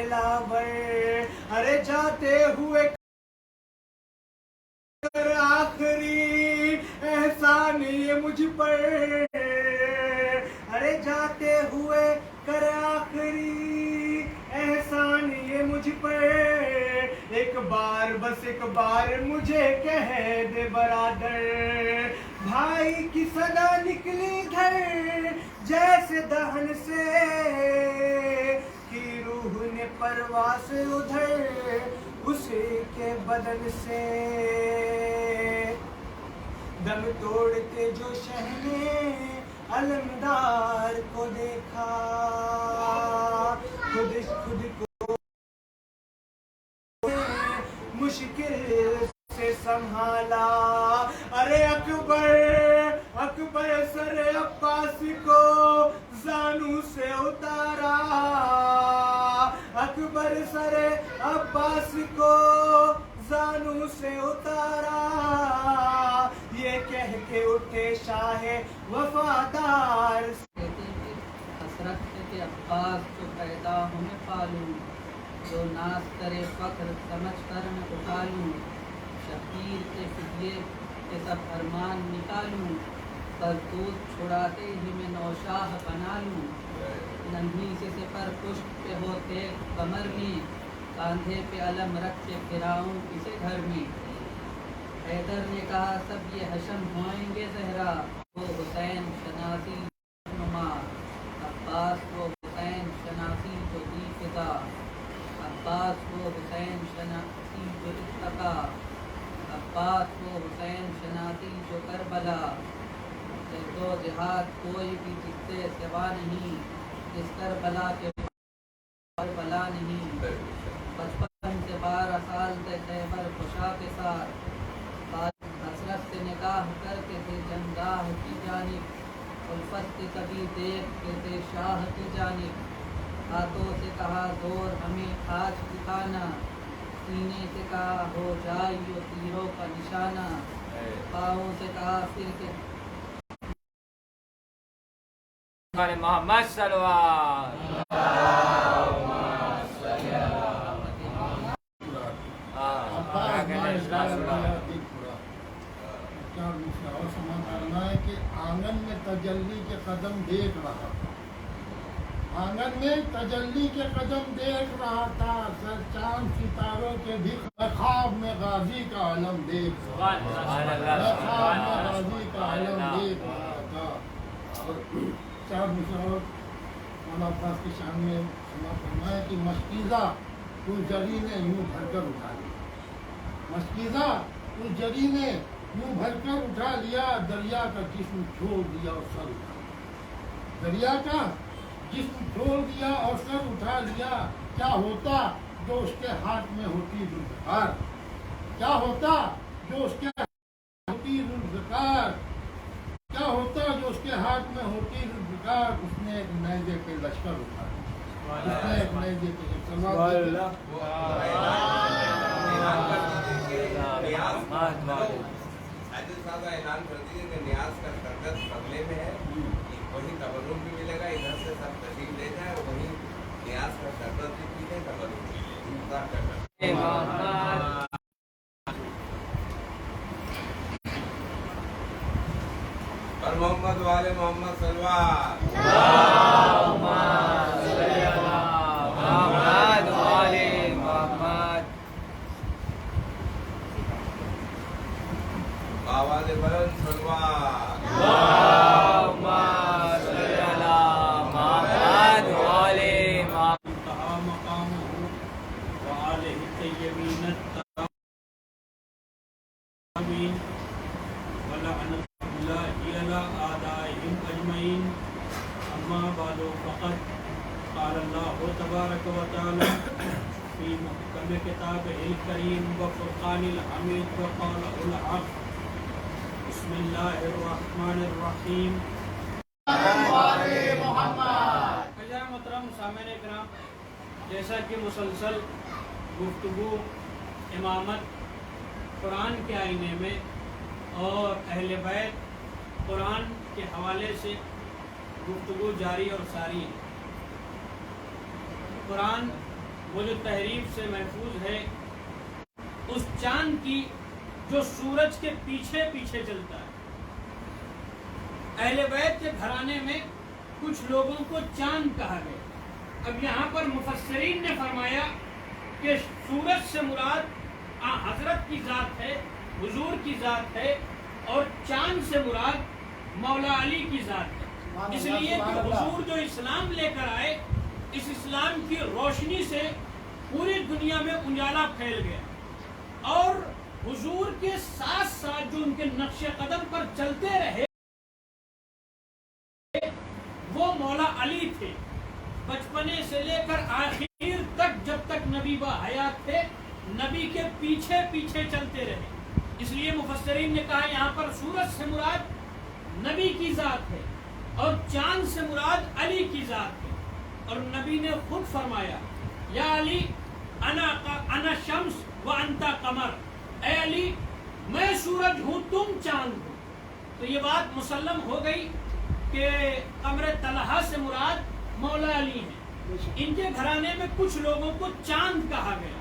دلاور ارے جاتے ہوئے کر آخری احسان یہ مجھ پر ارے جاتے ہوئے کر آخری احسان یہ مجھ پر ایک بار بس ایک بار مجھے کہہ دے برادر بھائی کی صدا نکلی گھر جیسے دہن سے کی روح نے پرواز ادھر اسی کے بدن سے دم توڑ کے جو شہنے علمدار کو دیکھا خود کو مشکل سے سنبھالا ارے اکبر سر عباس کو زانو سے اتارا اکبر سر عباس کو زانو سے اتارا یہ کہہ کے اٹھے شاہ وفادار حسرت کے عباس کو پیدا ہمیں پالوں جو ناز کرے فخر سمجھ کر میں اٹھا لوں شبیر کے فدیے کے سب ارمان نکالوں کرتوت چھڑاتے ہی میں نوشاہ بنا لوں ننھی سے سپر پشت پہ ہوتے کمر میں کاندھے پہ علم رکھ کے پھراؤں کسے گھر میں حیدر نے کہا سب یہ حشم ہوئیں گے زہرا وہ حسین شناسی نما عباس وہ حسین شناسی جو دی فضا عباس وہ حسین شناسی جو اتقا عباس وہ حسین شناسی جو کربلا جد و جہاد کوئی بھی جس سے سوا نہیں جس کربلا کے کربلا نہیں بچپن سے 12 سال تک خیبر خوشا کے ساتھ حسرت سے نکاح کرتے تھے جنگاہ کی جانب الفت کے کبھی دیکھتے تھے شاہ کی جانب ہاتھوں سے کہا زور ہمیں آج دکھانا سینے سے کہا ہو جائیو تیروں کا نشانہ پاؤں سے کہا پھر کے محمد صلی اللہ کہ آنگن میں تجلی کے قدم دیکھ رہا تھا آنگن میں تجلی کے قدم دیکھ رہا تھا سر چاند ستاروں کے بھی خواب میں غازی کا علم دیکھ رہا تھا خواب میں غازی کا علم دیکھ رہا تھا اور چار مصرع مولانا عباس کی شان میں فرمایا کہ مشکیزہ اس جری نے یوں بھر کر اٹھا لیا مشکیزہ اس جری نے یوں بھر کر اٹھا لیا دریا کا جسم چھوڑ دیا اور سر اٹھا لیا دریا کا جسم چھوڑ دیا اور سر اٹھا لیا کیا ہوتا جو اس کے ہاتھ میں ہوتی ذوالفقار کیا ہوتا جو اس کے ہوتی ذوالفقار کیا ہوتا جو اس کے ہاتھ میں ہوتی ذوالفقار اس نے ایک نیزے پہ لشکر اٹھا لیا اس نے ایک نیزے پہ حاجی صاحب کا اعلان کر دیجیے کہ نیاز کا درخت بغلے میں ہے وہیں تبرک بھی ملے گا ادھر سے سب تشریف لے جائیں وہیں نیاز کا درخت بھی پیلے تبرک بھی لے انتظار کر اور محمد والے محمد صلوات آواز بلند صلوات قال الله تبارك وتعالى في محكم كتابه الكريم وفرقان الحميد وقال الحق بسم الله الرحمن الرحيم محترم سامعین کرام جیسا کہ مسلسل گفتگو امامت قرآن کے آئینے میں اور اہل بیت قرآن کے حوالے سے گفتگو جاری اور ساری ہے۔ قرآن وہ جو تحریف سے محفوظ ہے اس چاند کی جو سورج کے پیچھے پیچھے چلتا ہے۔ اہل بیت کے گھرانے میں کچھ لوگوں کو چاند کہا گیا۔ اب یہاں پر مفسرین نے فرمایا کہ سورج سے مراد حضرت کی ذات ہے، حضور کی ذات ہے، اور چاند سے مراد مولا علی کی ذات ہے، اس لیے کہ حضور جو اسلام لے کر آئے، اس اسلام کی روشنی سے پوری دنیا میں اجالا پھیل گیا، اور حضور کے ساتھ ساتھ جو ان کے نقش قدم پر چلتے رہے وہ مولا علی تھے۔ بچپنے سے لے کر آخر تک جب تک نبی با حیات تھے نبی کے پیچھے پیچھے چلتے رہے، اس لیے مفسرین نے کہا یہاں پر سورج سے مراد نبی کی ذات ہے اور چاند سے مراد علی کی ذات ہے، اور نبی نے خود فرمایا یا علی انا شمس و انتا قمر، اے علی میں سورج ہوں تم چاند ہو۔ تو یہ بات مسلم ہو گئی کہ قمر طلحہ سے مراد مولا علی ہیں۔ ان کے گھرانے میں کچھ لوگوں کو چاند کہا گیا،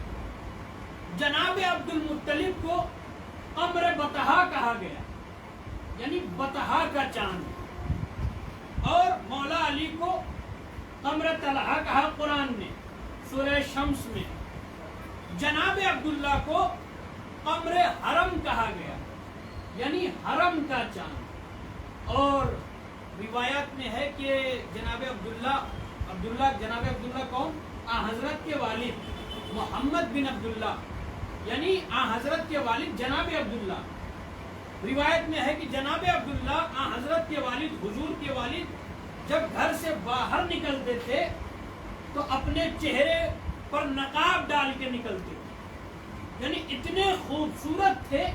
جناب عبد المطلب کو قمر بطحا کہا گیا، یعنی بطحا کا چاند، اور مولا علی کو قمر طلحہ کہا قرآن نے سورہ شمس میں۔ جناب عبداللہ کو قمر حرم کہا گیا، یعنی حرم کا چاند، اور روایات میں ہے کہ جناب عبداللہ کون؟ حضرت کے والد محمد بن عبداللہ، یعنی حضرت کے والد جناب عبداللہ۔ روایت میں ہے کہ جناب عبداللہ حضرت کے والد حضور کے والد جب گھر سے باہر نکلتے تھے تو اپنے چہرے پر نقاب ڈال کے نکلتے تھے، یعنی اتنے خوبصورت تھے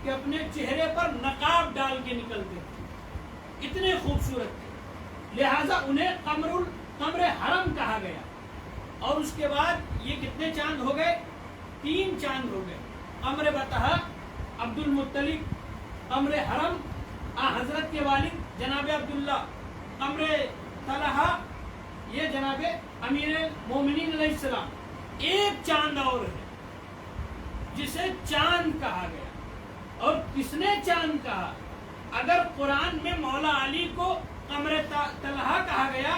کہ اپنے چہرے پر نقاب ڈال کے نکلتے تھے، اتنے خوبصورت تھے، لہٰذا انہیں قمر حرم کہا گیا۔ اور اس کے بعد یہ کتنے چاند ہو گئے؟ 3 چاند ہو گئے، قمر بطحا، عبد المطلب، قمر حرم، حضرت کے والد جناب عبداللہ، قمر طلحہ یہ جناب امیر المومنین علیہ السلام۔ ایک چاند اور ہے جسے چاند کہا گیا، اور کس نے چاند کہا؟ اگر قرآن میں مولا علی کو قمر طلحہ کہا گیا،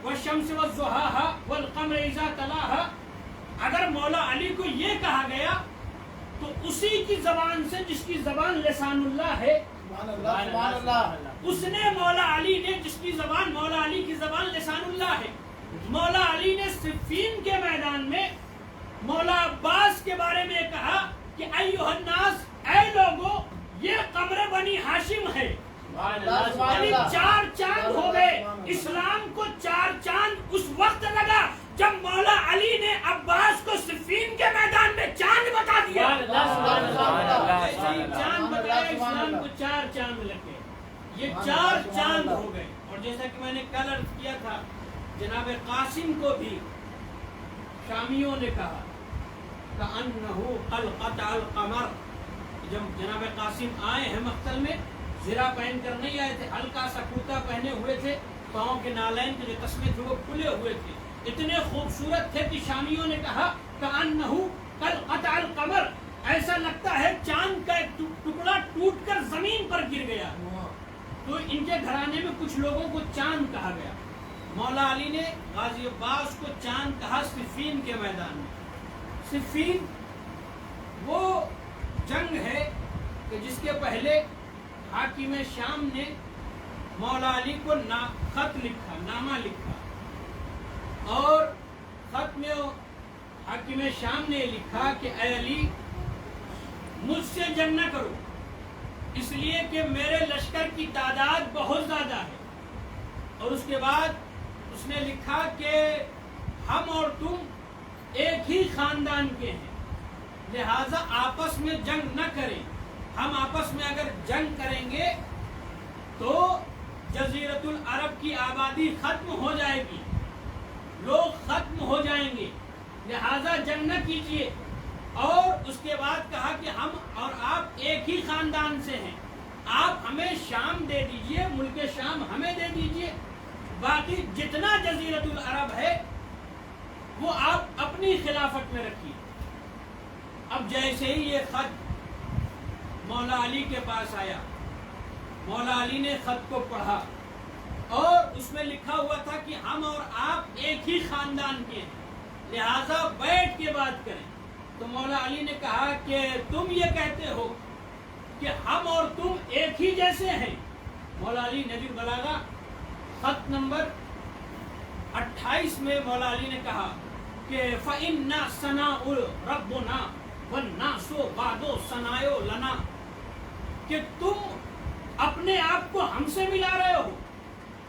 والشمس والضحاها والقمر اذا تلاها، اگر مولا علی کو یہ کہا گیا تو اسی کی زبان سے جس کی زبان لسان اللہ ہے، اس نے مولا علی نے جس کی زبان مولا علی کی زبان لسان اللہ ہے، مولا علی نے صفین کے میدان میں مولا عباس کے بارے میں کہا کہ ایھا الناس، اے لوگو یہ قمر بنی ہاشم ہے، یعنی 4 چاند ہو گئے۔ اسلام کو 4 چاند اس وقت لگا جب مولا علی نے عباس کو صفین کے میدان میں چاند بتا دیا، چاند بتایا، اسلام کو 4 چاند لگے، یہ 4 چاند ہو گئے۔ اور جیسا کہ میں نے کل عرض کیا تھا، جناب قاسم کو بھی شامیوں نے کہا کأنہ قد قطع القمر، جب جناب قاسم آئے ہیں مقتل میں زرہ پہن کر نہیں آئے تھے، ہلکا سا کرتا پہنے ہوئے تھے، پاؤں کے نالین کے جو تسمے تھے وہ کھلے ہوئے تھے، اتنے خوبصورت تھے کہ شامیوں نے کہا کأنہ قد قطع القمر، ایسا لگتا ہے چاند کا ایک ٹکڑا ٹوٹ کر زمین پر گر گیا۔ تو ان کے گھرانے میں کچھ لوگوں کو چاند کہا گیا۔ مولا علی نے غازی عباس کو چاند کہا صفین کے میدان میں۔ صفین وہ جنگ ہے کہ جس کے پہلے حاکم شام نے مولا علی کو خط لکھا، نامہ لکھا، اور خط میں حاکم شام نے لکھا کہ اے علی مجھ سے جنگ نہ کرو، اس لیے کہ میرے لشکر کی تعداد بہت زیادہ ہے، اور اس کے بعد اس نے لکھا کہ ہم اور تم ایک ہی خاندان کے ہیں، لہٰذا آپس میں جنگ نہ کریں، ہم آپس میں اگر جنگ کریں گے تو جزیرۃ العرب کی آبادی ختم ہو جائے گی، لوگ ختم ہو جائیں گے، لہٰذا جنگ نہ کیجیے۔ اور اس کے بعد کہا کہ ہم اور آپ ایک ہی خاندان سے ہیں، آپ ہمیں شام دے دیجئے، ملک شام ہمیں دے دیجئے، باقی جتنا جزیرۃ العرب ہے وہ آپ اپنی خلافت میں رکھی۔ اب جیسے ہی یہ خط مولا علی کے پاس آیا، مولا علی نے خط کو پڑھا اور اس میں لکھا ہوا تھا کہ ہم اور آپ ایک ہی خاندان کے ہیں، لہذا بیٹھ کے بات کریں۔ تو مولا علی نے کہا کہ تم یہ کہتے ہو کہ ہم اور تم ایک ہی جیسے ہیں؟ مولا علی نجم البلاغہ خط نمبر 28 میں مولا علی نے کہا کہ فَإِنَّا ثَنَاءُ رَبُّنَا وَالنَّاسُ بَعْدُ ثَنَاءُ لَنَا، کہ تم اپنے آپ کو ہم سے ملا رہے ہو۔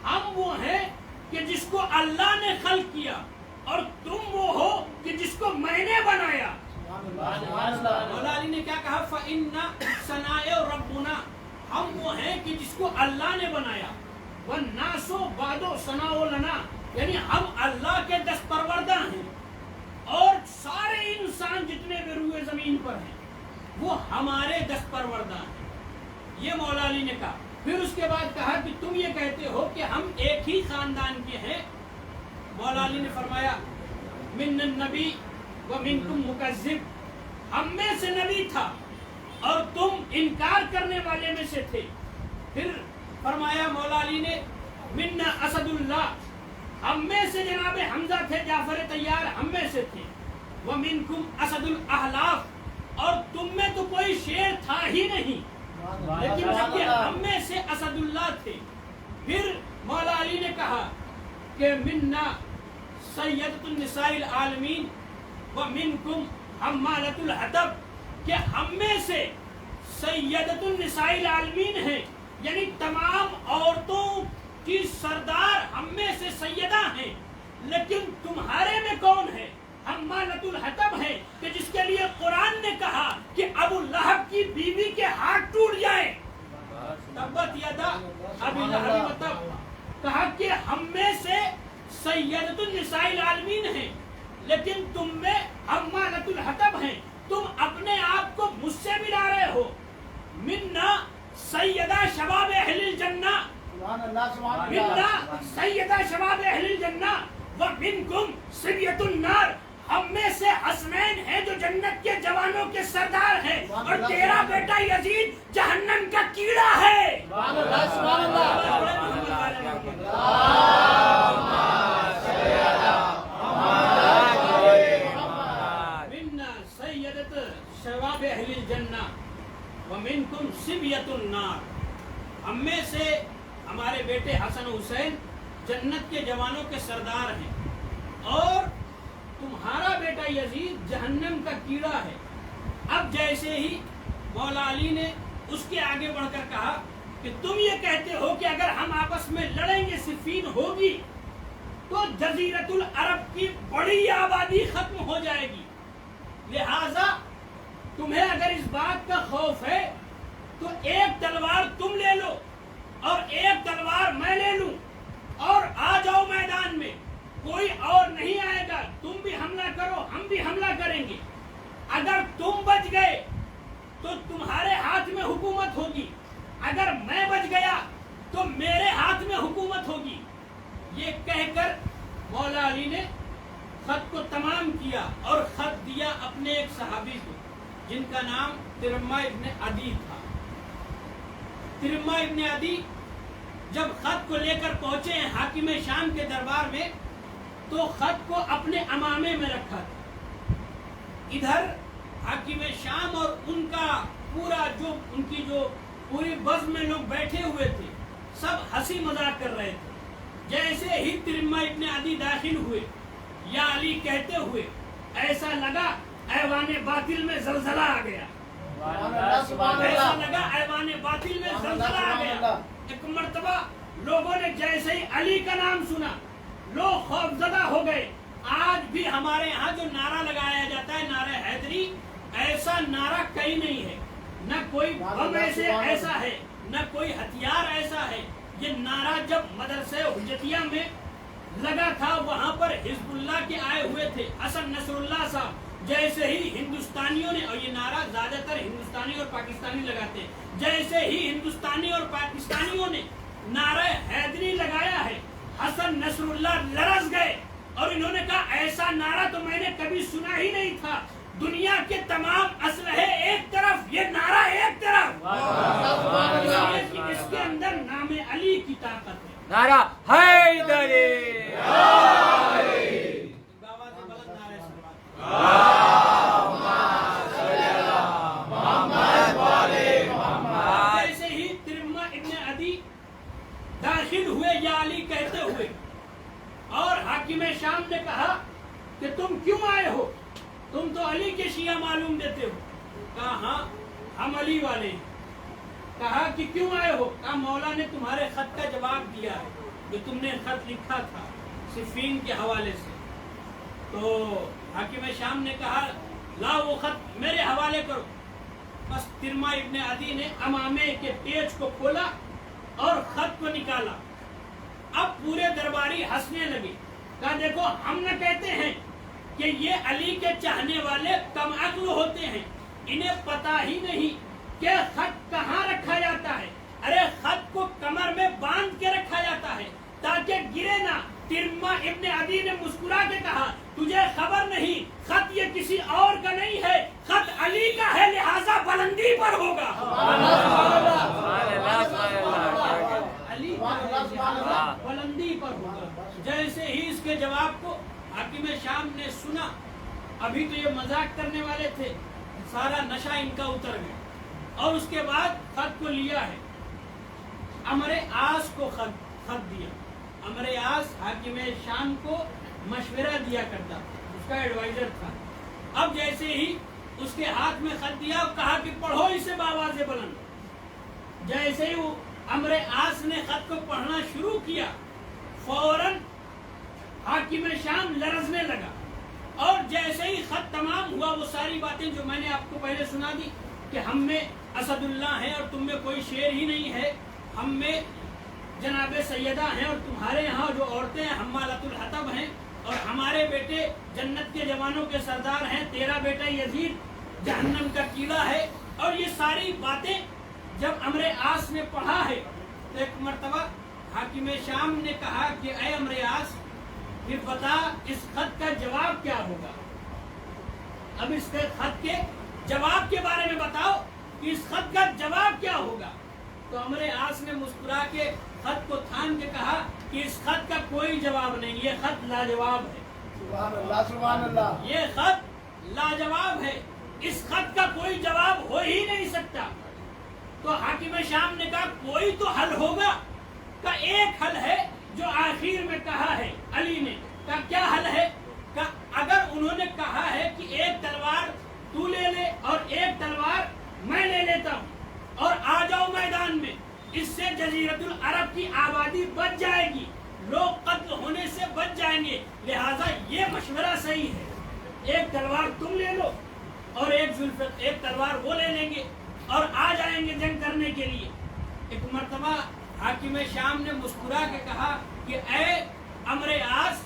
ہم وہ ہیں کہ جس کو اللہ نے خلق کیا، اور تم وہ ہو کہ جس کو میں نے بنایا۔ مولا علی نے کیا کہا؟ فَإِنَّا ثَنَاءُ رَبُّنَا، ہم وہ ہیں کہ جس کو اللہ نے بنایا، وَالنَّاسُ بَعْدُ ثَنَاءُ لَنَا، یعنی ہم اللہ کے دست پروردہ ہیں، اور سارے انسان جتنے بھی روئے زمین پر ہیں وہ ہمارے دست پروردہ ہیں۔ یہ مولا علی نے کہا۔ پھر اس کے بعد کہا کہ تم یہ کہتے ہو کہ ہم ایک ہی خاندان کے ہیں۔ مولا علی نے فرمایا من النبی ومنکم مکذب، ہم میں سے نبی تھا اور تم انکار کرنے والے میں سے تھے۔ پھر فرمایا مولا علی نے منا اسد اللہ، ہم میں سے جناب حمزہ تھے، جعفر طیار ہم میں سے تھے۔ ومنکم اسد الاحلاف، اور تم میں تو کوئی شیر تھا ہی نہیں، لیکن جبکہ ہم میں سے اسد اللہ تھے۔ پھر مولا علی نے کہا کہ منا سیدۃ النساء العالمین ومنکم حمالۃ الحطب، کہ ہم میں سے سیدۃ النساء العالمین ہیں، یعنی تمام عورتوں کی سردار ہم میں سے سیدہ ہیں، لیکن تمہارے میں کون ہے؟ حمالۃ الحطب ہے، کہ جس کے لیے قرآن نے کہا کہ ابو لہب کی بیوی کے ہاتھ ٹوٹ جائے، تبت یدا ابی لہب وتب، کہا کہ ہم میں سے سیدۃ النساء العالمین ہیں لیکن تم میں حمالۃ الحطب ہیں، تم اپنے آپ کو مجھ سے ملا رہے ہو۔ منا سیدہ شباب اہل الجنہ، منا سیدہ شباب اہل الجنہ ومنکم صبیۃ النار، ہم میں سے حسنین ہیں جو جنت کے جوانوں کے سردار ہیں، اور تیرا بیٹا یزید جہنم کا کیڑا ہے۔ منا سیدۃ شباب اہل الجنہ ومنکم صبیۃ النار، ہم میں سے ہمارے بیٹے حسن حسین جنت کے جوانوں کے سردار ہیں، اور تمہارا بیٹا یزید جہنم کا کیڑا ہے۔ اب جیسے ہی مولا علی نے اس کے آگے بڑھ کر کہا کہ تم یہ کہتے ہو کہ اگر ہم آپس میں لڑیں گے صفین ہوگی تو جزیرۃ العرب کی بڑی آبادی ختم ہو جائے گی، لہذا تمہیں اگر اس بات کا خوف ہے تو ایک تلوار تم لے لو اور ایک تلوار میں لے لوں، اور آ جاؤ میدان میں، کوئی اور نہیں آئے گا، تم بھی حملہ کرو ہم بھی حملہ کریں گے۔ اگر تم بچ گئے تو تمہارے ہاتھ میں حکومت ہوگی، اگر میں بچ گیا تو میرے ہاتھ میں حکومت ہوگی۔ یہ کہہ کر مولا علی نے خط کو تمام کیا اور خط دیا اپنے ایک صحابی کو جن کا نام ترمہ ابن عدی تھا۔ ترمہ ابن عدی جب خط کو لے کر پہنچے ہیں حاکم شام کے دربار میں تو خط کو اپنے امامے میں رکھا تھا۔ ادھر حاکم شام اور ان کا پورا جو ان کی جو پوری بزم میں لوگ بیٹھے ہوئے تھے سب ہنسی مذاق کر رہے تھے۔ جیسے ہی ترمہ ابن عدی داخل ہوئے یا علی کہتے ہوئے ایسا لگا ایوان باطل میں زلزلہ آ گیا، ایسا لگا ایوان باطل میں زلزلہ آ گیا۔ ایک مرتبہ لوگوں نے جیسے ہی علی کا نام سنا لوگ خوفزدہ ہو گئے۔ آج بھی ہمارے یہاں جو نعرہ لگایا جاتا ہے نعرہ حیدری، ایسا نعرہ کہیں نہیں ہے، نہ کوئی بم ایسا ہے نہ کوئی ہتھیار ایسا ہے۔ یہ نعرہ جب مدرسہ حجتیہ میں لگا تھا وہاں پر حزب اللہ کے آئے ہوئے تھے حسن نصر اللہ صاحب، جیسے ہی ہندوستانیوں نے، اور یہ نعرہ زیادہ تر ہندوستانی اور پاکستانی لگاتے ہیں، جیسے ہی ہندوستانی اور پاکستانیوں نے نعرہ حیدری لگایا ہے حسن نصر اللہ لرز گئے اور انہوں نے کہا ایسا نعرہ تو میں نے کبھی سنا ہی نہیں تھا، دنیا کے تمام اسلحے ایک طرف، یہ نعرہ ایک طرف، اس لیے کہ اس کے اندر نام علی کی طاقت ہے۔ نعرہ حیدری، جیسے ہی ترمہ ابن عدی داخل ہوئے یا علی کہتے ہوئے، اور حاکم شام نے کہا کہ تم کیوں آئے ہو، تم تو علی کے شیعہ معلوم دیتے ہو۔ کہا ہاں ہم علی والے ہیں۔ کہا کہ کیوں آئے ہو؟ کہا مولا نے تمہارے خط کا جواب دیا ہے جو تم نے خط لکھا تھا صفین کے حوالے سے۔ تو حاکم شام نے کہا لا وہ خط میرے حوالے کرو۔ بس ترمہ ابن عدی نے امامے کے پیج کو کھولا اور خط کو نکالا۔ اب پورے درباری ہنسنے لگے۔ کہا دیکھو ہم نہ کہتے ہیں کہ یہ علی کے چاہنے والے کم عقل ہوتے ہیں، انہیں پتا ہی نہیں کہ خط کہاں رکھا جاتا ہے۔ ارے خط کو کمر میں باندھ کے رکھا جاتا ہے تاکہ گرے نہ۔ ترمہ ابن عدی نے مسکرا کے کہا تجھے خبر نہیں، خط یہ کسی اور کا نہیں ہے، خط علی کا ہے، لہذا بلندی پر ہوگا۔ علی بلندی پر ہوگا۔ جیسے ہی اس کے جواب کو حاکم شام نے سنا، ابھی تو یہ مذاق کرنے والے تھے، سارا نشہ ان کا اتر گیا، اور اس کے بعد خط کو لیا ہے، امر آس کو خط دیا۔ امر آس حاکم شام کو مشورہ دیا کرتا، اس کا ایڈوائزر تھا۔ اب جیسے ہی اس کے ہاتھ میں خط دیا، کہا کہ پڑھو اسے بآواز بلند۔ جیسے ہی وہ امر آس نے خط کو پڑھنا شروع کیا، فوراً حاکم شام لرزنے لگا، اور جیسے ہی خط تمام ہوا وہ ساری باتیں جو میں نے آپ کو پہلے سنا دی کہ ہم میں اسد اللہ ہے اور تم میں کوئی شیر ہی نہیں ہے، ہم میں جناب سیدہ ہیں اور تمہارے یہاں جو عورتیں ہیں حمالۃ الحطب ہیں، اور ہمارے بیٹے جنت کے جوانوں کے سردار ہیں، تیرا بیٹا یزید جہنم کا کیڑا ہے۔ اور یہ ساری باتیں جب امر آس نے پڑھا ہے تو ایک مرتبہ حاکم شام نے کہا کہ اے امر آس پھر بتا اس خط کا جواب کیا ہوگا، اب اس کے خط کے جواب کے بارے میں بتاؤ کہ اس خط کا جواب کیا ہوگا۔ تو امر آس نے مسکرا کے خط کو تھام کے کہا کہ اس خط کا کوئی جواب نہیں، یہ خط لاجواب ہے۔ سبحان اللہ سبحان اللہ۔ یہ خط لاجواب ہے، اس خط کا کوئی جواب ہو ہی نہیں سکتا۔ تو حاکم شام نے کہا کوئی تو حل ہوگا۔ کا ایک حل ہے جو آخر میں کہا ہے علی نے، کا کیا حل ہے؟ کہ اگر انہوں نے کہا ہے کہ ایک تلوار تو لے لے اور ایک تلوار میں لے لیتا ہوں اور آ جاؤ میدان میں، اس سے جزیرت العرب کی آبادی بچ جائے گی، لوگ قتل ہونے سے بچ جائیں گے، لہذا یہ مشورہ صحیح ہے، ایک تلوار تم لے لو اور ایک تلوار وہ لے لیں گے اور آ جائیں گے جنگ کرنے کے لیے۔ ایک مرتبہ حاکم شام نے مسکرا کے کہا کہ اے امر آس،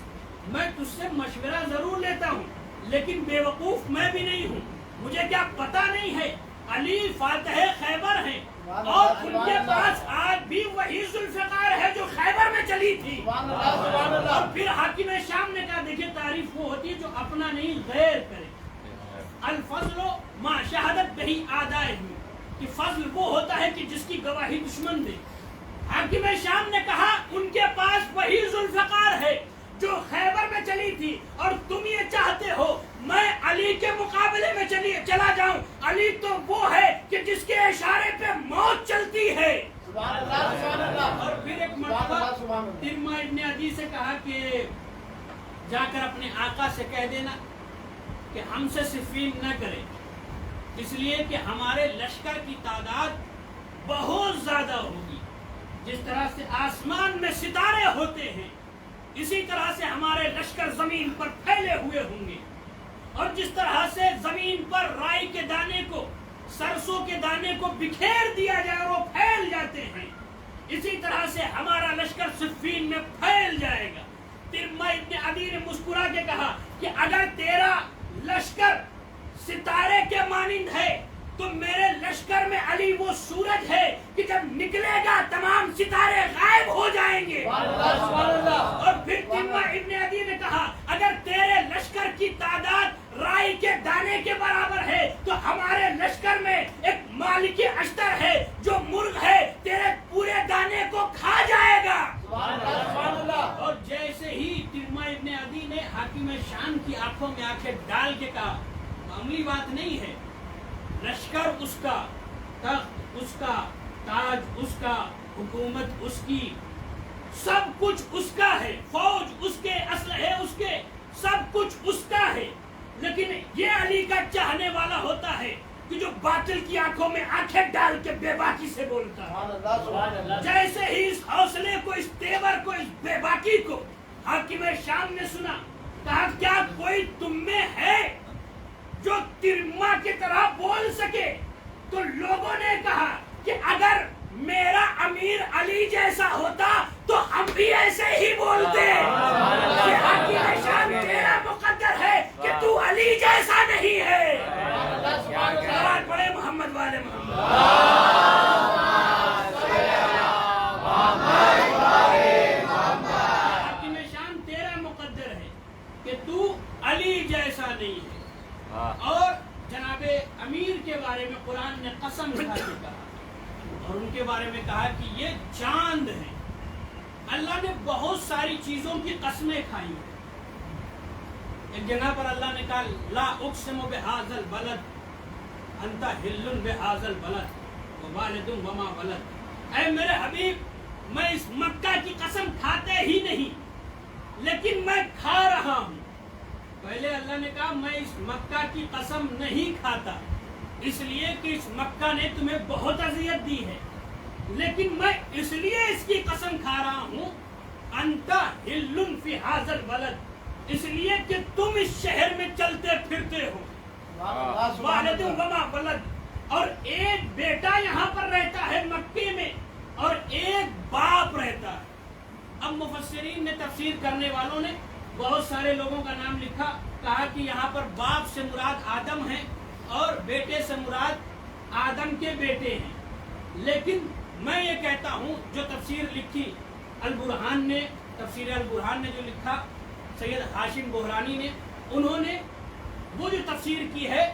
میں تجھ سے مشورہ ضرور لیتا ہوں لیکن بے وقوف میں بھی نہیں ہوں، مجھے کیا پتا نہیں ہے علی فاتح خیبر ہیں اور ان کے پاس آج بھی وہی ذوالفقار ہے جو خیبر میں چلی تھی۔ اور پھر حاکم شام نے کہا دیکھیں تعریف وہ ہوتی ہے جو اپنا نہیں غیر کرے، الفضل ما شہادت بہی آدائے ہوئی، کہ فضل وہ ہوتا ہے کہ جس کی گواہی دشمن دے۔ حاکم شام نے کہا ان کے پاس وہی ذوالفقار ہے جو خیبر میں چلی تھی، اور تم یہ چاہتے ہو میں علی کے مقابلے میں چلا جاؤں، علی تو وہ ہے کہ جس کے اشارے پہ موت چلتی ہے۔ اور پھر ایک مرتبہ ترمہ ابن عدی سے کہا کہ جا کر اپنے آقا سے کہہ دینا کہ ہم سے صفین نہ کرے، اس لیے کہ ہمارے لشکر کی تعداد بہت زیادہ ہوگی، جس طرح سے آسمان میں ستارے ہوتے ہیں اسی طرح سے ہمارے لشکر زمین پر پھیلے ہوئے ہوں گے، اور جس طرح سے زمین پر رائی کے دانے کو، سرسوں کے دانے کو بکھیر دیا جائے اور وہ پھیل جاتے ہیں، اسی طرح سے ہمارا لشکر صفین میں پھیل جائے گا۔ ترمہ ابن عدی نے مسکرا کے کہا کہ اگر تیرا لشکر ستارے کے مانند ہے تو میرے لشکر میں علی وہ سورج ہے کہ جب نکلے گا تمام ستارے غائب ہو جائیں گے. اور پھر تیمہ ابن عدی نے کہا اگر تیرے لشکر کی تعداد رائی کے دانے کے برابر ہے تو ہمارے لشکر میں ایک مالکی اشتر ہے جو مرغ ہے تیرے پورے دانے کو کھا جائے گا. اور جیسے ہی تیمہ ابن عدی نے حاکم شام کی آنکھوں میں آنکھیں ڈال کے کہا معمولی بات نہیں ہے، لشکر اس کا، تخت اس کا، تاج اس کا، حکومت اس کی، سب کچھ اس کا ہے، فوج اس کے، اسلحے اس کے، سب کچھ اس کا ہے، لیکن یہ علی کا چاہنے والا ہوتا ہے کہ جو باطل کی آنکھوں میں آنکھیں ڈال کے بے باکی سے بولتا ہے. جیسے ہی اس حوصلے کو، اس تیور کو، اس بے باکی کو حاکم شام نے سنا، کہا کیا کوئی تم میں ہے جو تیمہ کی طرح بول سکے؟ تو لوگوں نے کہا کہ اگر میرا امیر علی جیسا ہوتا تو ہم بھی ایسے ہی بولتے. کہ حاکم شام تیرا مقدر ہے کہ تو علی جیسا نہیں ہے. سلام پڑھے محمد والے محمد. حاکم شام تیرا مقدر ہے کہ تو علی جیسا نہیں ہے. اور جناب امیر کے بارے میں قرآن نے قسم کھا کے کہا اور ان کے بارے میں کہا کہ یہ چاند ہیں. اللہ نے بہت ساری چیزوں کی قسمیں کھائی ہیں. ایک جگہ پر اللہ نے کہا لا اقسم بہذا البلد انت حل بہذا البلد ووالد وما ولد. اے میرے حبیب میں اس مکہ کی قسم کھاتے ہی نہیں لیکن میں کھا رہا ہوں. پہلے اللہ نے کہا میں اس مکہ کی قسم نہیں کھاتا اس لیے کہ اس مکہ نے تمہیں بہت اذیت دی ہے، لیکن میں اس لیے اس کی قسم کھا رہا ہوں انت حل فی ھذا البلد، اس لیے کہ تم اس شہر میں چلتے پھرتے ہو. والد وما ولد، اور ایک بیٹا یہاں پر رہتا ہے مکے میں اور ایک باپ رہتا ہے. اب مفسرین نے، تفسیر کرنے والوں نے بہت سارے لوگوں کا نام لکھا، کہا کہ یہاں پر باپ سے مراد آدم ہے اور بیٹے سے مراد آدم کے بیٹے ہیں. لیکن میں یہ کہتا ہوں جو تفسیر لکھی البرہان نے، تفسیر البرہان نے جو لکھا سید ہاشم بحرانی نے، انہوں نے وہ جو تفسیر کی ہے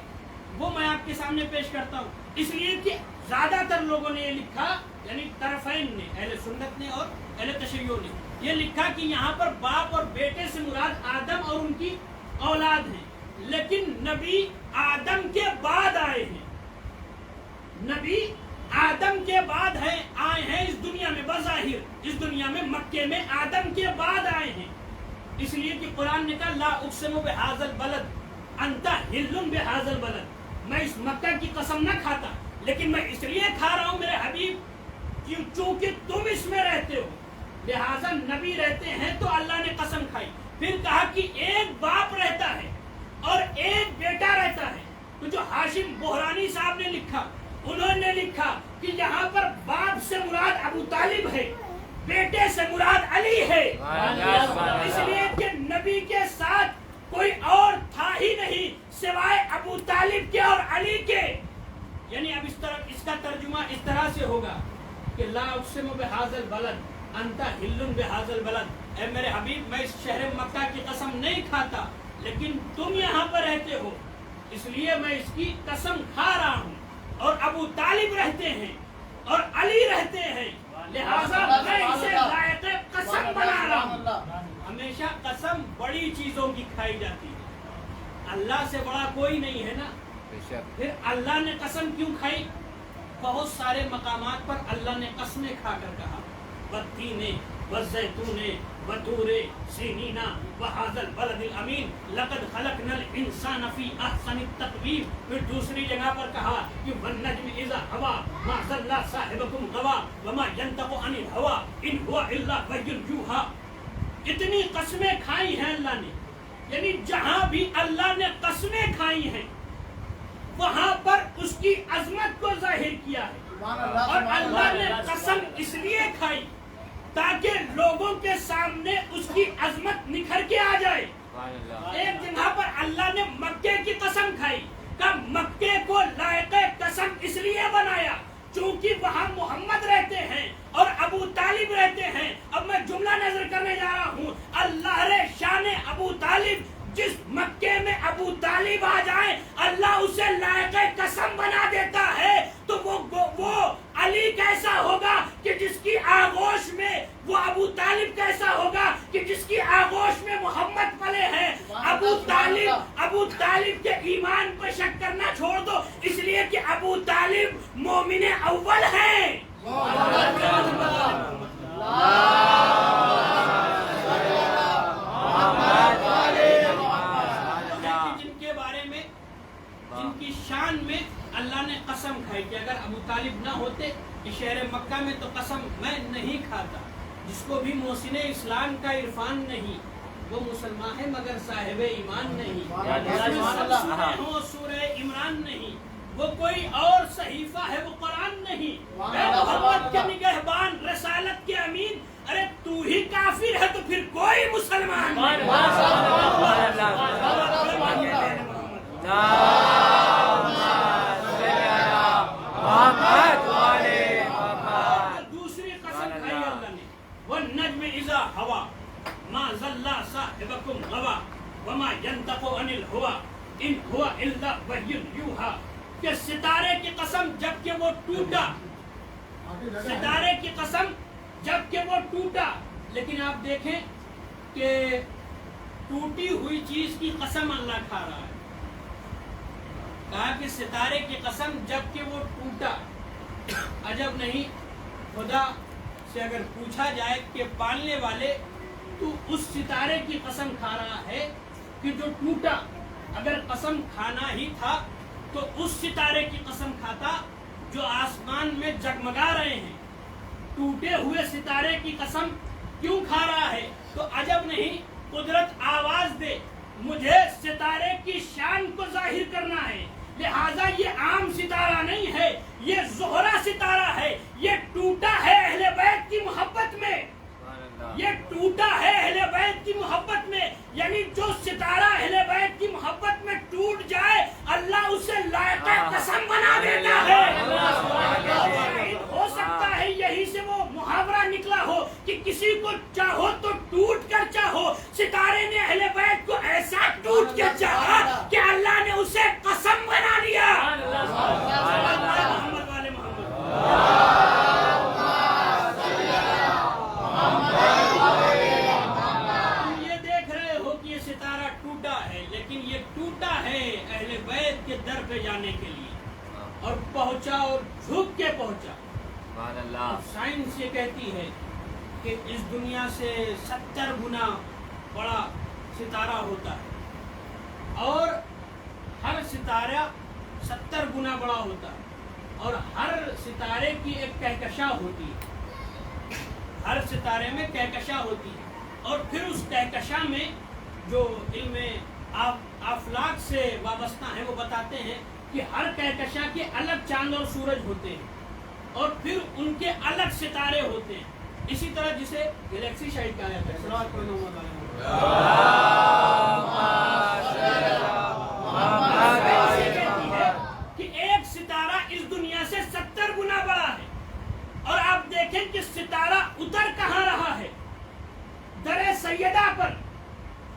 وہ میں آپ کے سامنے پیش کرتا ہوں. اس لیے کہ زیادہ تر لوگوں نے یہ لکھا، یعنی طرفین نے، اہل سنت نے اور اہل تشیع نے یہ لکھا کہ یہاں پر باپ اور بیٹے سے مراد آدم اور ان کی اولاد ہیں، لیکن نبی آدم کے بعد آئے ہیں. نبی آدم کے بعد آئے ہیں اس دنیا میں، بظاہر اس دنیا میں مکے میں آدم کے بعد آئے ہیں. اس لیے کہ قرآن نے کہا لا اقسم بہذا البلد انت حل بہذا البلد، میں اس مکہ کی قسم نہ کھاتا لیکن میں اس لیے کھا رہا ہوں میرے حبیب چونکہ تم اس میں رہتے ہو، لہذا نبی رہتے ہیں تو اللہ نے قسم کھائی. پھر کہا کہ ایک باپ رہتا ہے اور ایک بیٹا رہتا ہے. تو جو ہاشم بحرانی صاحب نے لکھا، انہوں نے لکھا کہ یہاں پر باپ سے مراد ابو طالب ہے، بیٹے سے مراد علی ہے، اس لیے کہ نبی کے ساتھ کوئی اور تھا ہی نہیں سوائے ابو طالب کے اور علی کے. یعنی اب اس کا ترجمہ اس طرح سے ہوگا کہ لا اقسم بہذا البلد انت حل بہذا البلد، اے میرے حبیب میں اس شہر مکہ کی قسم نہیں کھاتا لیکن تم یہاں پر رہتے ہو اس لیے میں اس کی قسم کھا رہا ہوں. اور ابو طالب رہتے ہیں اور علی رہتے ہیں، لہذا میں اسے لائق قسم بنا رہا ہوں. ہمیشہ قسم بڑی چیزوں کی کھائی جاتی ہے، اللہ سے بڑا کوئی نہیں ہے نا. پھر اللہ نے قسم کیوں کھائی؟ بہت سارے مقامات پر اللہ نے قسمیں کھا کر کہا والتین والزیتون وطور سینین وہذا البلد الامین لقد خلقنا الانسان فی احسن التقویم. پھر دوسری جگہ پر کہا کہ والنجم اذا ہوا ما ضل صاحبکم غوا وما ینطق عن الهوى ان هو الا وحی یوحی. اتنی قسمیں کھائی ہیں اللہ نے، یعنی جہاں بھی اللہ نے قسمیں کھائی ہیں وہاں پر اس کی عظمت کو ظاہر کیا ہے. اور اللہ نے قسم اس لیے کھائی تاکہ لوگوں کے سامنے اس کی عظمت نکھر کے آ جائے. ایک جگہ پر اللہ نے مکے کی قسم کھائی کہ مکے کو لائق قسم ابو طالب آ جائیں اللہ اسے لائق قسم بنا دیتا ہے، تو وہ علی کیسا ہوگا کہ جس کی آغوش میں، وہ ابو طالب کیسا ہوگا کہ جس کی آغوش میں محمد پلے ہیں۔ ابو طالب کے ایمان پر شک کرنا چھوڑ دو، اس لیے کہ ابو طالب مومن اول ہیں۔ جن کے بارے میں، جن کی شان میں اللہ نے قسم کھائی کہ اگر ابو طالب نہ ہوتے کہ شہر مکہ میں تو قسم میں نہیں کھاتا۔ جس کو بھی محسن اسلام کا عرفان نہیں، وہ مسلمان ہے مگر صاحب ایمان نہیں۔ ہو سورہ عمران نہیں، وہ کوئی اور صحیفہ ہے، وہ قرآن نہیں۔ اے محمد کے نگہبان، رسالت کے امین، ارے تو ہی کافر ہے تو پھر کوئی مسلمان نہیں۔ دوسری قسم کھائی اللہ نے، وَالنَّجْمِ إِذَا هَوَىٰ مَا ضَلَّ صَاحِبُكُمْ غَوَىٰ وَمَا يَنطِقُ عَنِ الْهَوَىٰ إِنْ هُوَ إِلَّا وَحْيٌ يُوحَىٰ، کہ ستارے کی قسم جب کہ وہ ٹوٹا، ستارے کی قسم جب کہ وہ ٹوٹا، لیکن آپ دیکھیں کہ ٹوٹی ہوئی چیز کی قسم اللہ کھا رہا ہے۔ کہا کہ ستارے کی قسم جب کہ وہ ٹوٹا، عجب نہیں خدا سے اگر پوچھا جائے کہ پالنے والے تو اس ستارے کی قسم کھا رہا ہے کہ جو ٹوٹا، اگر قسم کھانا ہی تھا تو اس ستارے کی قسم کھاتا جو آسمان میں جگمگا رہے ہیں۔ ٹوٹے ہوئے ستارے کی قسم کیوں کھا رہا ہے؟ تو عجب نہیں قدرت آواز دے مجھے ستارے کی شان کو ظاہر کرنا ہے، لہٰذا یہ عام ستارہ نہیں ہے، یہ زہرا ستارہ ہے، یہ ٹوٹا ہے اہل بیت کی محبت میں، یہ ٹوٹا ہے اہل بیت کی محبت میں، یعنی جو ستارہ اہل بیت کی محبت میں ٹوٹ جائے اللہ اسے لائق قسم بنا دیتا ہے۔ ہو سکتا ہے یہی سے وہ محاورہ نکلا ہو کہ کسی کو چاہو تو ٹوٹ کر چاہو، ستارے نے اہل بیت کو ایسا ٹوٹ کے چاہا کہ اللہ نے اسے قسم بنا دیا۔ محمد والے محمد، یہ دیکھ رہے ہو کہ یہ ستارہ ٹوٹا ہے، لیکن یہ ٹوٹا ہے اہل بیت کے در پہ جانے کے لیے، اور پہنچا اور جھک کے پہنچا۔ سائنس یہ کہتی ہے کہ اس دنیا سے 70 گنا بڑا ستارہ ہوتا ہے، اور ہر ستارہ 70 گنا بڑا ہوتا ہے، اور ہر ستارے کی ایک کہکشاں ہوتی ہے، ہر ستارے میں کہکشاں ہوتی ہے، اور پھر اس کہکشاں میں جو علم آفلاک سے وابستہ ہیں وہ بتاتے ہیں کہ ہر کہکشاں کے الگ چاند اور سورج ہوتے ہیں، اور پھر ان کے الگ ستارے ہوتے ہیں۔ اسی طرح جسے گلیکسی شاید کہا جاتا ہے، کہ ایک ستارہ اس دنیا سے 70 گنا بڑا ہے، اور آپ دیکھیں کہ ستارہ اتر کہاں رہا ہے؟ در سیدہ پر،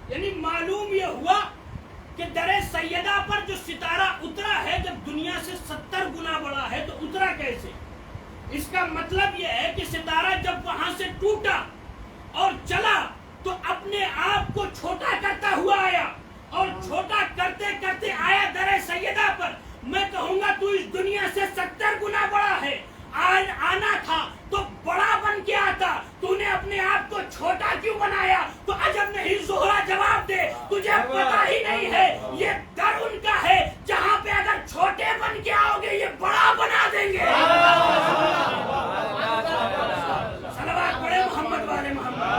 یعنی معلوم یہ ہوا کہ در سیدہ پر جو ستارہ اترا ہے جب دنیا سے 70 گنا بڑا ہے تو اترا کیسے؟ اس کا مطلب یہ ہے کہ ستارہ جب وہاں سے ٹوٹا اور چلا تو اپنے آپ کو چھوٹا کرتا ہوا آیا، اور چھوٹا کرتے کرتے آیا در سیدہ پر۔ میں کہوں گا تو اس دنیا سے 70 گنا بڑا ہے، آنا تھا تو بڑا بن کے آتا، تو نے اپنے آپ کو چھوٹا کیوں بنایا؟ تو عجب نہیں زہرا جواب دے تجھے پتا ہی نہیں ہے یہ در ان کا ہے جہاں پہ اگر چھوٹے بن کے آؤ گے یہ بڑا بنا دیں گے۔ صلوات پڑھے محمد والے محمد۔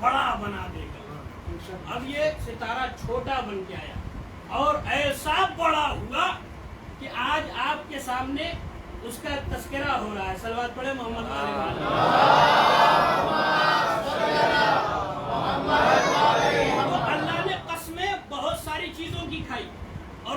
بڑا بنا دے گا۔ اب یہ ستارہ چھوٹا بن کے آیا اور ایسا بڑا ہوا کہ آج آپ کے سامنے اس کا تذکرہ ہو رہا ہے۔ صلوات پڑھے محمد والے محمد۔ اللہ نے قسمیں بہت ساری چیزوں کی کھائی، اور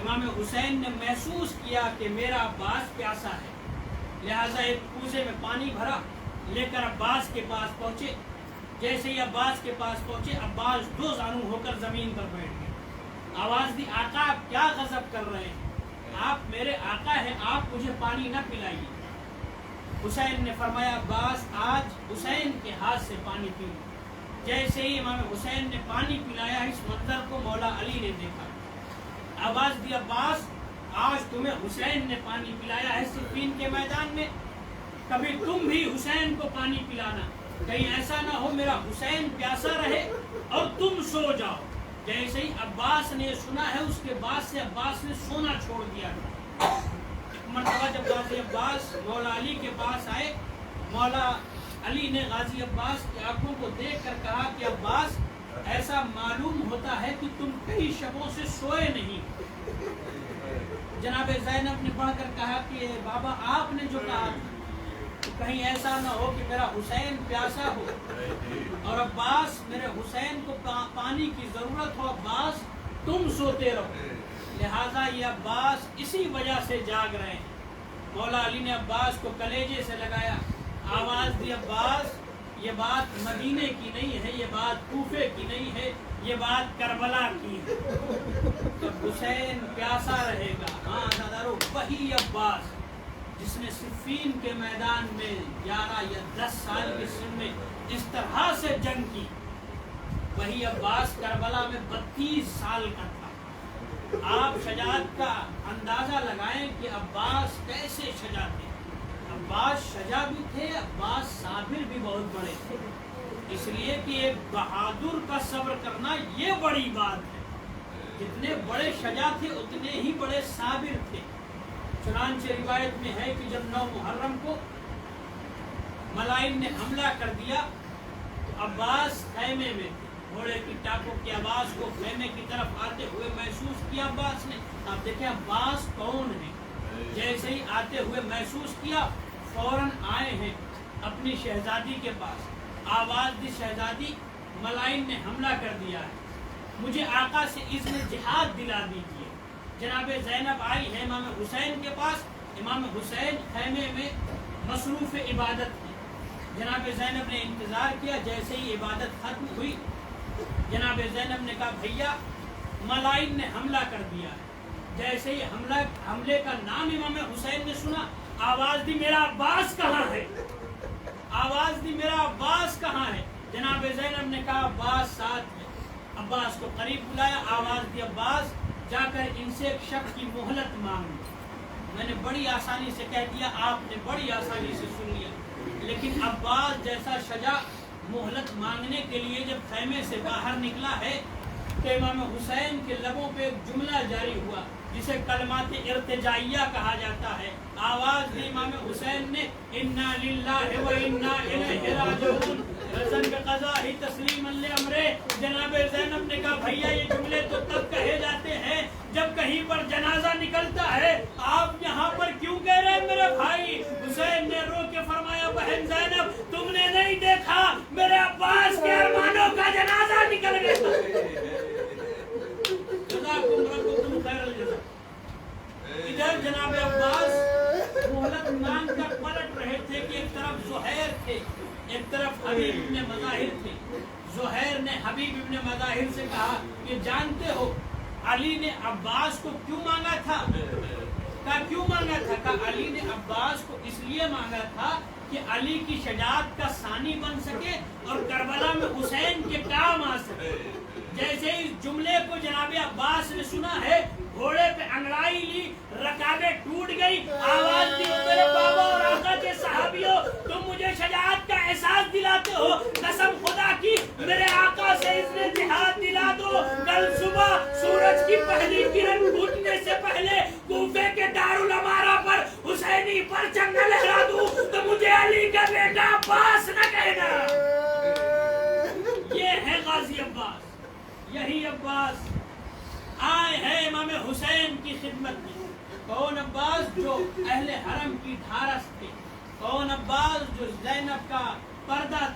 امام حسین نے محسوس کیا کہ میرا عباس پیاسا ہے، لہٰذا ایک کوزے میں پانی بھرا، لے کر عباس کے پاس پہنچے۔ جیسے ہی عباس کے پاس پہنچے، عباس دو زانو ہو کر زمین پر بیٹھ گئے۔ آواز دی، آقا آپ کیا غضب کر رہے ہیں؟ آپ میرے آقا ہیں، آپ مجھے پانی نہ پلائیے۔ حسین نے فرمایا عباس آج حسین کے ہاتھ سے پانی پی لو۔ جیسے ہی امام حسین نے پانی پلایا، اس منظر کو مولا علی نے دیکھا۔ آواز دی عباس آج تمہیں حسین نے پانی پلایا ہے صفین کے میدان میں، کبھی تم بھی حسین کو پانی پلانا، کہیں ایسا نہ ہو میرا حسین پیاسا رہے اور تم سو جاؤ۔ جیسے ہی عباس نے سنا ہے، اس کے بعد سے عباس نے سونا چھوڑ دیا۔ مرتبہ جب غازی عباس مولا علی کے پاس آئے، مولا علی نے غازی عباس کی آنکھوں کو دیکھ کر کہا کہ عباس ایسا معلوم ہوتا ہے کہ تم کئی شبوں سے سوئے نہیں۔ جناب زینب نے پڑھ کر کہا کہ بابا آپ نے جو کہا کہیں ایسا نہ ہو کہ میرا حسین پیاسا ہو اور عباس میرے حسین کو پانی کی ضرورت ہو، عباس تم سوتے رہو، لہٰذا یہ عباس اسی وجہ سے جاگ رہے ہیں۔ مولا علی نے عباس کو کلیجے سے لگایا، آواز دی عباس یہ بات مدینے کی نہیں ہے، یہ بات کوفے کی نہیں ہے، یہ بات کربلا کی ہے۔ تو حسین پیاسا رہے گا، ہاں نادارو وہی عباس جس نے صفین کے میدان میں 11 یا 10 سال کی سن میں اس طرح سے جنگ کی، وہی عباس کربلا میں 32 سال کا تھا۔ آپ شجاعت کا اندازہ لگائیں کہ عباس کیسے شجاع تھے۔ عباس شجاع بھی تھے، عباس صابر بھی بہت بڑے تھے، اس لیے کہ ایک بہادر کا صبر کرنا یہ بڑی بات ہے۔ جتنے بڑے شجاع تھے اتنے ہی بڑے صابر تھے۔ چنانچہ روایت میں ہے کہ جب 9 محرم کو ملائن نے حملہ کر دیا، عباس خیمے میں تھے، گھوڑے کی ٹاپوں کی آواز کو خیمے کی طرف آتے ہوئے محسوس کیا عباس نے۔ آپ دیکھیں عباس کون ہے، جیسے ہی آتے ہوئے محسوس کیا فوراً آئے ہیں اپنی شہزادی کے پاس۔ آواز دی شہزادی ملائن نے حملہ کر دیا ہے، مجھے آقا سے اذن جہاد دلا دیجیے۔ جناب زینب آئی ہے امام حسین کے پاس، امام حسین خیمے میں مصروف عبادت تھی۔ جناب زینب نے انتظار کیا، جیسے ہی عبادت ختم ہوئی جناب زینب نے کہا بھیا ملائن نے حملہ کر دیا ہے۔ جیسے ہی حملے کا نام امام حسین نے سنا، آواز دی میرا عباس کہاں ہے، آواز دی میرا عباس کہاں ہے۔ جناب زینب نے کہا عباس ساتھ ہے۔ عباس کو قریب بلایا، آواز دی عباس جا کر ان سے ایک شب کی مہلت مانگ لی۔ میں نے بڑی آسانی سے کہہ دیا، آپ نے بڑی آسانی سے سن لیا، لیکن عباس جیسا شجاع مہلت مانگنے کے لیے جب خیمے سے باہر نکلا ہے تو امام حسین کے لبوں پہ ایک جملہ جاری ہوا جسے کلمات ارتجائیہ کہا جاتا ہے۔ آواز دی امام حسین نے انا للہ و انا الیہ راجعون، رسن کے قضا ہی تسلیم لامرے۔ جناب زینب نے کہا بھیا یہ جملے تو تب کہے جاتے ہیں جب کہیں پر جنازہ نکلتا ہے، آپ یہاں پر کیوں کہہ رہے ہیں میرے بھائی؟ حسین نے رو کے فرمایا بہن زینب تم نے نہیں دیکھا میرے عباس کے ارمانوں کا جنازہ نکل گیا۔ جزاکم ربکم خیر الجزا۔ ادھر جناب عباس مہلت مانگ کر پلٹ رہے تھے کہ ایک طرف زہیر تھے، ایک طرف حبیب ابن مظاہر تھے۔ زہیر نے حبیب ابن مظاہر سے کہا کہ جانتے ہو علی نے عباس کو کیوں مانگا تھا؟ کہا کیوں مانگا تھا؟ کہا علی نے عباس کو اس لیے مانگا تھا کہ علی کی شجاعت کا ثانی بن سکے اور کربلا میں حسین کے کام آ سکے۔ جیسے اس جملے کو جناب عباس نے سنا ہے، گھوڑے پہ انگڑائی لی، رکابیں ٹوٹ گئی، آواز دی میرے بابا اور آقا کے صحابیوں تم مجھے شجاعت کا احساس دلاتے ہو، قسم خدا کی میرے آقا سے اذن جہاد دلا دو، کل صبح سورج کی پہلی کرن پھوٹنے سے پہلے کوفے کے دارالامارہ پر حسینی پرچم نہ لہرا دوں تو مجھے علی کا بیٹا عباس نہ کہنا۔ یہ ہے غازی عباس، یہی عباس آئے ہیں امام حسین کی خدمت میں۔ کون عباس؟ جو اہل حرم کی دھارس تھے، کون عباس جو زینب کا پردہ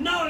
9